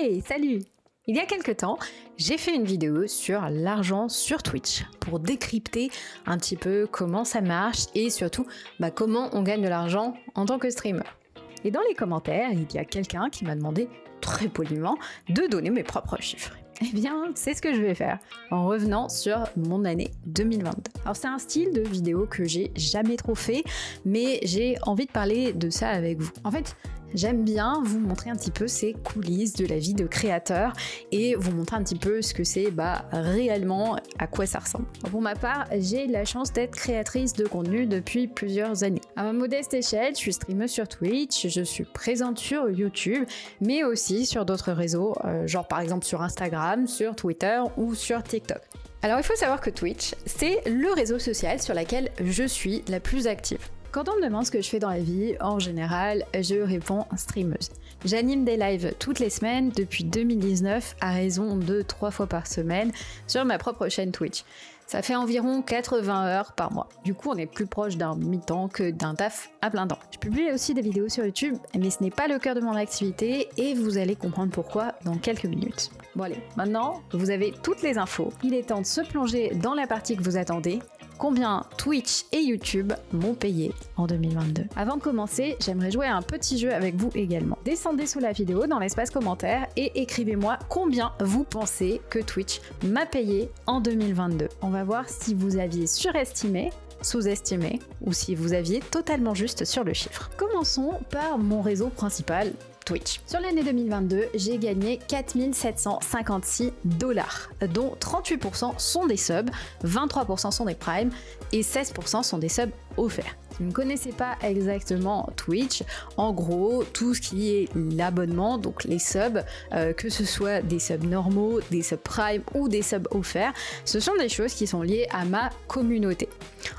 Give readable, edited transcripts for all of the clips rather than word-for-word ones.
Hey, salut! Il y a quelque temps, j'ai fait une vidéo sur l'argent sur Twitch pour décrypter un petit peu comment ça marche et surtout comment on gagne de l'argent en tant que streamer. Et dans les commentaires, il y a quelqu'un qui m'a demandé très poliment de donner mes propres chiffres. Eh bien, c'est ce que je vais faire en revenant sur mon année 2022. Alors c'est un style de vidéo que j'ai jamais trop fait, mais j'ai envie de parler de ça avec vous. En fait, j'aime bien vous montrer un petit peu ces coulisses de la vie de créateur et vous montrer un petit peu ce que c'est réellement, à quoi ça ressemble. Alors pour ma part, j'ai la chance d'être créatrice de contenu depuis plusieurs années. À ma modeste échelle, je suis streameuse sur Twitch, je suis présente sur YouTube, mais aussi sur d'autres réseaux, genre par exemple sur Instagram, sur Twitter ou sur TikTok. Alors il faut savoir que Twitch, c'est le réseau social sur lequel je suis la plus active. Quand on me demande ce que je fais dans la vie, en général, je réponds streameuse. J'anime des lives toutes les semaines depuis 2019 à raison de 3 fois par semaine sur ma propre chaîne Twitch. Ça fait environ 80 heures par mois. Du coup, on est plus proche d'un mi-temps que d'un taf à plein temps. Je publie aussi des vidéos sur YouTube, mais ce n'est pas le cœur de mon activité et vous allez comprendre pourquoi dans quelques minutes. Bon allez, maintenant, vous avez toutes les infos. Il est temps de se plonger dans la partie que vous attendez. Combien Twitch et YouTube m'ont payé en 2022. Avant de commencer, j'aimerais jouer à un petit jeu avec vous également. Descendez sous la vidéo dans l'espace commentaire et écrivez-moi combien vous pensez que Twitch m'a payé en 2022. On va voir si vous aviez surestimé, sous-estimé ou si vous aviez totalement juste sur le chiffre. Commençons par mon réseau principal, Twitch. Sur l'année 2022, j'ai gagné 4756 $, dont 38% sont des subs, 23% sont des primes et 16% sont des subs offerts. Si vous ne connaissez pas exactement Twitch, en gros, tout ce qui est l'abonnement, donc les subs, que ce soit des subs normaux, des subs prime ou des subs offerts, ce sont des choses qui sont liées à ma communauté.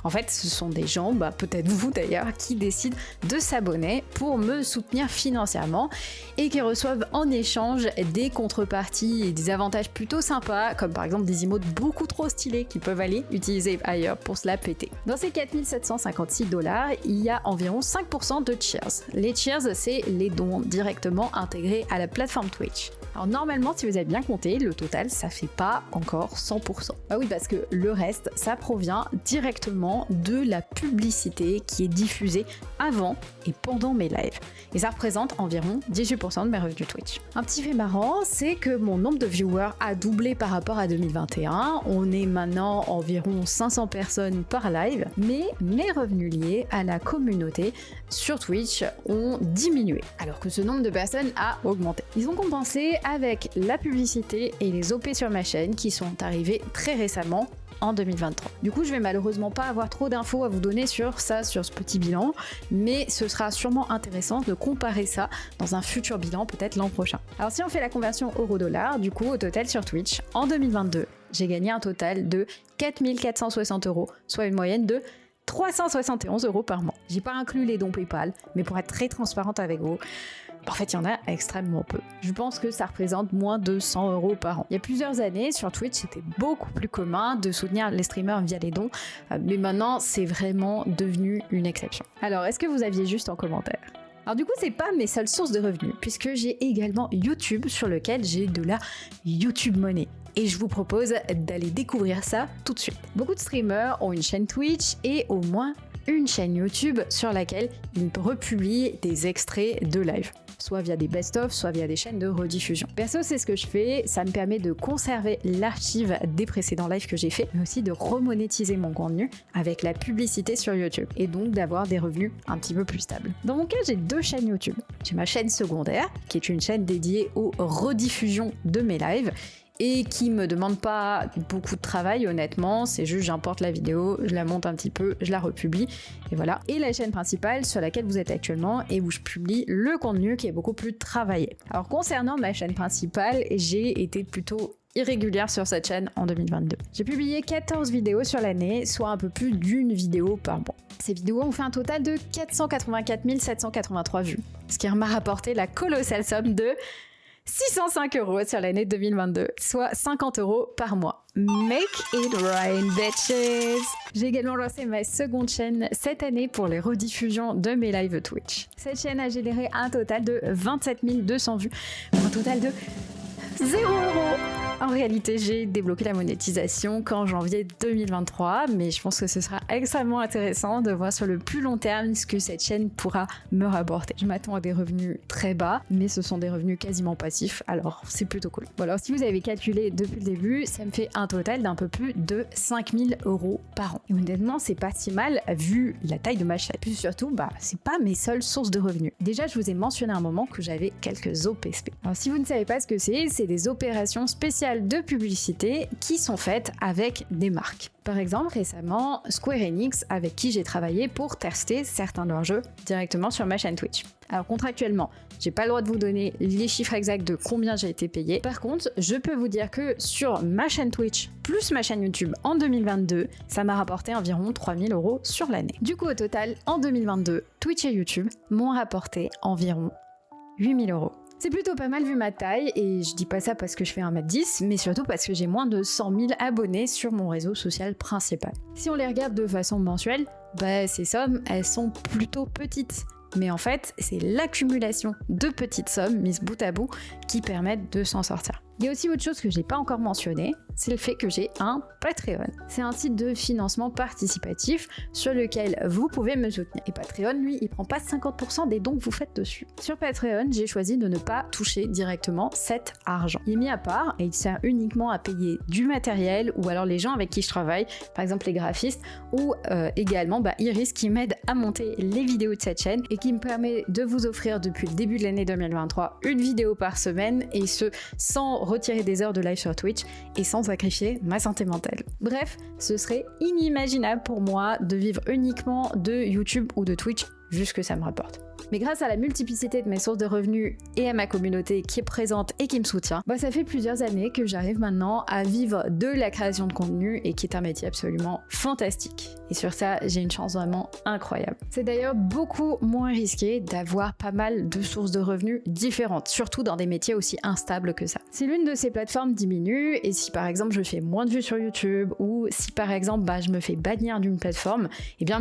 En fait, ce sont des gens, peut-être vous d'ailleurs, qui décident de s'abonner pour me soutenir financièrement et qui reçoivent en échange des contreparties et des avantages plutôt sympas, comme par exemple des emotes beaucoup trop stylés qu'ils peuvent aller utiliser ailleurs pour se la péter. Dans ces 4756 $, il y a environ 5% de cheers. Les cheers, c'est les dons directement intégrés à la plateforme Twitch. Alors normalement, si vous avez bien compté, le total, ça fait pas encore 100%. Bah oui, parce que le reste, ça provient directement de la publicité qui est diffusée avant et pendant mes lives. Et ça représente environ 18% de mes revenus Twitch. Un petit fait marrant, c'est que mon nombre de viewers a doublé par rapport à 2021. On est maintenant environ 500 personnes par live, mais mes revenus liés à la communauté sur Twitch ont diminué, alors que ce nombre de personnes a augmenté. Ils ont compensé avec la publicité et les OP sur ma chaîne qui sont arrivés très récemment en 2023. Du coup, je vais malheureusement pas avoir trop d'infos à vous donner sur ce petit bilan, mais ce sera sûrement intéressant de comparer ça dans un futur bilan, peut-être l'an prochain. Alors si on fait la conversion euro-dollar, du coup, au total sur Twitch, en 2022, j'ai gagné un total de 4460 €, soit une moyenne de 371 € par mois. J'ai pas inclus les dons PayPal, mais pour être très transparente avec vous, en fait, il y en a extrêmement peu. Je pense que ça représente moins de 100 € par an. Il y a plusieurs années, sur Twitch, c'était beaucoup plus commun de soutenir les streamers via les dons, mais maintenant, c'est vraiment devenu une exception. Alors, est-ce que vous aviez juste en commentaire ? Alors du coup, c'est pas mes seules sources de revenus, puisque j'ai également YouTube sur lequel j'ai de la YouTube Money. Et je vous propose d'aller découvrir ça tout de suite. Beaucoup de streamers ont une chaîne Twitch et au moins une chaîne YouTube sur laquelle ils republient des extraits de live, soit via des best-of, soit via des chaînes de rediffusion. Perso, c'est ce que je fais, ça me permet de conserver l'archive des précédents lives que j'ai fait, mais aussi de remonétiser mon contenu avec la publicité sur YouTube, et donc d'avoir des revenus un petit peu plus stables. Dans mon cas, j'ai 2 chaînes YouTube. J'ai ma chaîne secondaire, qui est une chaîne dédiée aux rediffusions de mes lives, et qui me demande pas beaucoup de travail, honnêtement, c'est juste j'importe la vidéo, je la monte un petit peu, je la republie, et voilà. Et la chaîne principale sur laquelle vous êtes actuellement et où je publie le contenu qui est beaucoup plus travaillé. Alors concernant ma chaîne principale, j'ai été plutôt irrégulière sur cette chaîne en 2022. J'ai publié 14 vidéos sur l'année, soit un peu plus d'une vidéo par mois. Ces vidéos ont fait un total de 484 783 vues, ce qui m'a rapporté la colossale somme de 605 € sur l'année 2022, soit 50 € par mois. Make it rain, bitches! J'ai également lancé ma seconde chaîne cette année pour les rediffusions de mes lives Twitch. Cette chaîne a généré un total de 27 200 vues, pour un total de 0 €. En réalité, j'ai débloqué la monétisation qu'en janvier 2023, mais je pense que ce sera extrêmement intéressant de voir sur le plus long terme ce que cette chaîne pourra me rapporter. Je m'attends à des revenus très bas, mais ce sont des revenus quasiment passifs, alors c'est plutôt cool. Bon, alors si vous avez calculé depuis le début, ça me fait un total d'un peu plus de 5 000 € par an. Et honnêtement, c'est pas si mal vu la taille de ma chaîne. Puis surtout, c'est pas mes seules sources de revenus. Déjà, je vous ai mentionné à un moment que j'avais quelques OPSP. Alors si vous ne savez pas ce que c'est des opérations spéciales de publicité qui sont faites avec des marques. Par exemple, récemment, Square Enix, avec qui j'ai travaillé pour tester certains de leurs jeux directement sur ma chaîne Twitch. Alors contractuellement, j'ai pas le droit de vous donner les chiffres exacts de combien j'ai été payé. Par contre, je peux vous dire que sur ma chaîne Twitch plus ma chaîne YouTube en 2022, ça m'a rapporté environ 3 000 € sur l'année. Du coup, au total, en 2022, Twitch et YouTube m'ont rapporté environ 8 000 €. C'est plutôt pas mal vu ma taille, et je dis pas ça parce que je fais 1m10, mais surtout parce que j'ai moins de 100 000 abonnés sur mon réseau social principal. Si on les regarde de façon mensuelle, ces sommes, elles sont plutôt petites. Mais en fait, c'est l'accumulation de petites sommes mises bout à bout qui permettent de s'en sortir. Il y a aussi autre chose que j'ai pas encore mentionné, c'est le fait que j'ai un Patreon. C'est un site de financement participatif sur lequel vous pouvez me soutenir. Et Patreon, lui, il prend pas 50% des dons que vous faites dessus. Sur Patreon, j'ai choisi de ne pas toucher directement cet argent. Il est mis à part et il sert uniquement à payer du matériel ou alors les gens avec qui je travaille, par exemple les graphistes, ou également Iris qui m'aide à monter les vidéos de cette chaîne et qui me permet de vous offrir depuis le début de l'année 2023 une vidéo par semaine, et ce sans retirer des heures de live sur Twitch et sans sacrifier ma santé mentale. Bref, ce serait inimaginable pour moi de vivre uniquement de YouTube ou de Twitch vu ce que ça me rapporte. Mais grâce à la multiplicité de mes sources de revenus et à ma communauté qui est présente et qui me soutient, ça fait plusieurs années que j'arrive maintenant à vivre de la création de contenu, et qui est un métier absolument fantastique. Et sur ça, j'ai une chance vraiment incroyable. C'est d'ailleurs beaucoup moins risqué d'avoir pas mal de sources de revenus différentes, surtout dans des métiers aussi instables que ça. Si l'une de ces plateformes diminue, et si par exemple je fais moins de vues sur YouTube, ou si par exemple je me fais bannir d'une plateforme,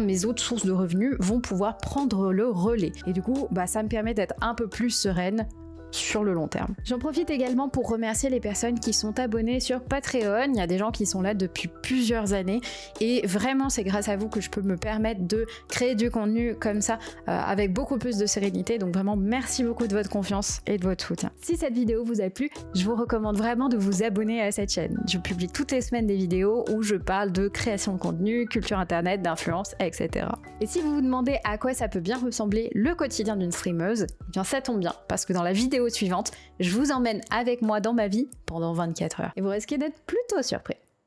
mes autres sources de revenus vont pouvoir prendre le relais. Et du coup, ça me permet d'être un peu plus sereine sur le long terme. J'en profite également pour remercier les personnes qui sont abonnées sur Patreon. Il y a des gens qui sont là depuis plusieurs années, et vraiment c'est grâce à vous que je peux me permettre de créer du contenu comme ça avec beaucoup plus de sérénité. Donc vraiment merci beaucoup de votre confiance et de votre soutien. Si cette vidéo vous a plu, je vous recommande vraiment de vous abonner à cette chaîne. Je publie toutes les semaines des vidéos où je parle de création de contenu, culture internet, d'influence, etc. Et si vous vous demandez à quoi ça peut bien ressembler le quotidien d'une streameuse, ça tombe bien, parce que dans la vidéo suivante, je vous emmène avec moi dans ma vie pendant 24 heures. Et vous risquez d'être plutôt surpris.